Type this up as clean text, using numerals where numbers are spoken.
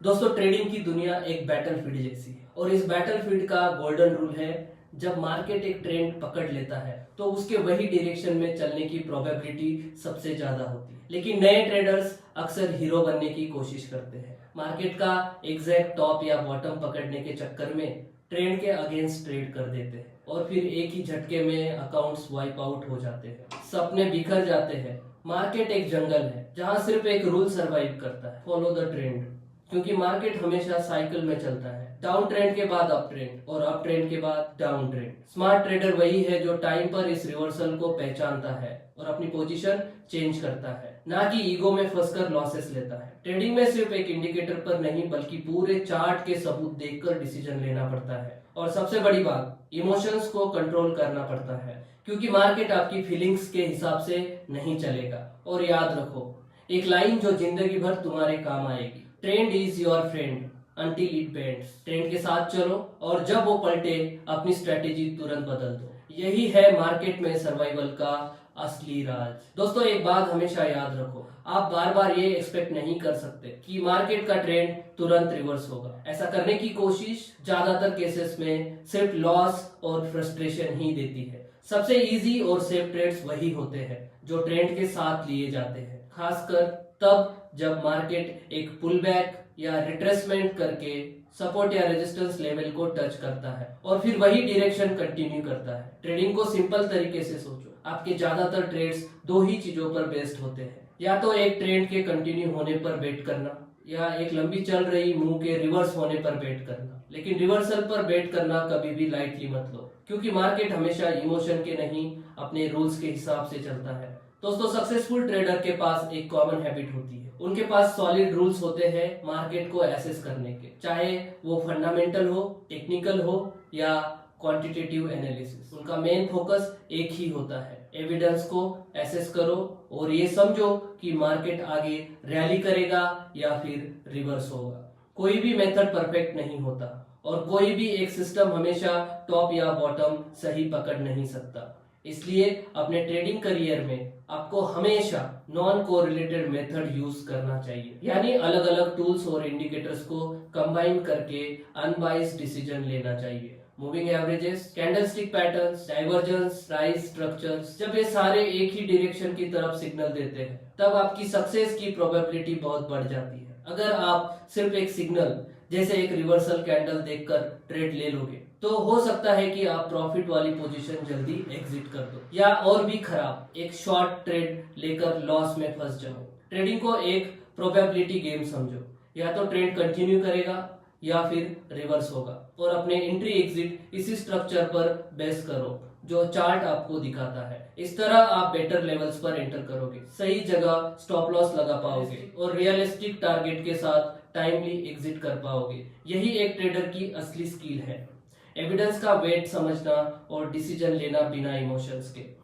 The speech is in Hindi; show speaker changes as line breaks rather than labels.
दोस्तों, ट्रेडिंग की दुनिया एक बैटलफील्ड जैसी है और इस बैटलफील्ड का गोल्डन रूल है, जब मार्केट एक ट्रेंड पकड़ लेता है तो उसके वही डायरेक्शन में चलने की प्रोबेबिलिटी सबसे ज्यादा होती है। लेकिन नए ट्रेडर्स अक्सर हीरो बनने की कोशिश करते हैं। मार्केट का एग्जैक्ट टॉप या बॉटम पकड़ने के चक्कर में ट्रेंड के अगेंस्ट ट्रेड कर देते हैं और फिर एक ही झटके में अकाउंट्स वाइप आउट हो जाते हैं, सपने बिखर जाते हैं। मार्केट एक जंगल है जहां सिर्फ एक रूल सरवाइव करता है, फॉलो द ट्रेंड। क्योंकि मार्केट हमेशा साइकिल में चलता है, डाउन ट्रेंड के बाद अप ट्रेंड और अप ट्रेंड के बाद डाउन ट्रेंड। स्मार्ट ट्रेडर वही है जो टाइम पर इस रिवर्सल को पहचानता है और अपनी पोजीशन चेंज करता है, ना कि ईगो में फंसकर लॉसेस लेता है। ट्रेडिंग में सिर्फ एक इंडिकेटर पर नहीं बल्कि पूरे चार्ट के सबूत देखकर डिसीजन लेना पड़ता है। और सबसे बड़ी बात, इमोशंस को कंट्रोल करना पड़ता है, क्योंकि मार्केट आपकी फीलिंग्स के हिसाब से नहीं चलेगा। और याद रखो एक लाइन जो जिंदगी भर तुम्हारे काम आएगी, trend is your friend until it bends. Trend के साथ चलो और जब वो पलटे अपनी स्ट्रेटेजी तुरंत बदल दो। यही है मार्केट में सर्वाइवल का असली राज। दोस्तों, एक बात हमेशा याद रखो, आप बार बार ये एक्सपेक्ट नहीं कर सकते कि मार्केट का ट्रेंड तुरंत रिवर्स होगा। ऐसा करने की कोशिश ज्यादातर केसेस में सिर्फ लॉस और फ्रस्ट्रेशन ही देती है। सबसे इजी और सेफ ट्रेड्स वही होते हैं जो ट्रेंड के साथ लिए जाते हैं, खासकर तब जब मार्केट एक पुल बैक या रिट्रेसमेंट करके सपोर्ट या रेजिस्टेंस लेवल को टच करता है और फिर वही डायरेक्शन कंटिन्यू करता है। ट्रेडिंग को सिंपल तरीके से सोचो, आपके ज्यादातर ट्रेड्स दो ही चीजों पर बेस्ड होते हैं, या तो एक ट्रेंड के कंटिन्यू होने पर बेट करना या एक लंबी चल रही मूव के रिवर्स होने पर बेट करना। लेकिन रिवर्सल पर बेट करना कभी भी लाइटली मत लो, क्योंकि मार्केट हमेशा इमोशन के नहीं अपने रूल्स के हिसाब से चलता है। दोस्तों, सक्सेसफुल ट्रेडर के पास एक कॉमन हैबिट होती है, उनके पास सॉलिड रूल्स होते हैं मार्केट को एसेस करने के, चाहे वो फंडामेंटल हो, टेक्निकल हो या क्वांटिटेटिव एनालिसिस। उनका मेन फोकस एक ही होता है, एविडेंस को एसेस करो और ये समझो कि मार्केट आगे रैली करेगा या फिर रिवर्स होगा। कोई भी मेथड परफेक्ट नहीं होता और कोई भी एक सिस्टम हमेशा टॉप या बॉटम सही पकड़ नहीं सकता। इसलिए अपने ट्रेडिंग करियर में आपको हमेशा नॉन कोरिलेटेड मेथड यूज करना चाहिए, यानी अलग अलग टूल्स और इंडिकेटर्स को कंबाइन करके अनबाइस्ड डिसीजन लेना चाहिए। Moving averages, candlestick patterns, divergence, price structures, जब ये सारे एक ही डायरेक्शन की तरफ सिग्नल देते हैं तब आपकी सक्सेस की प्रोबेबिलिटी बहुत बढ़ जाती है। अगर आप सिर्फ एक सिग्नल जैसे एक रिवर्सल कैंडल देखकर ट्रेड ले लोगे तो हो सकता है कि आप प्रॉफिट वाली पोजीशन जल्दी एग्जिट कर दो, या और भी खराब एक शॉर्ट ट्रेड लेकर लॉस में फंस जाओ। ट्रेडिंग को एक प्रोबेबिलिटी गेम समझो, या तो ट्रेंड कंटिन्यू करेगा या फिर रिवर्स होगा, और अपने एंट्री एग्जिट इसी स्ट्रक्चर पर बेस करो जो चार्ट आपको दिखाता है। इस तरह आप बेटर लेवल्स पर एंटर करोगे, सही जगह स्टॉप लॉस लगा पाओगे और रियलिस्टिक टारगेट के साथ टाइमली एग्जिट कर पाओगे। यही एक ट्रेडर की असली स्किल है, एविडेंस का वेट समझना और डिसीजन लेना बिना इमोशंस के।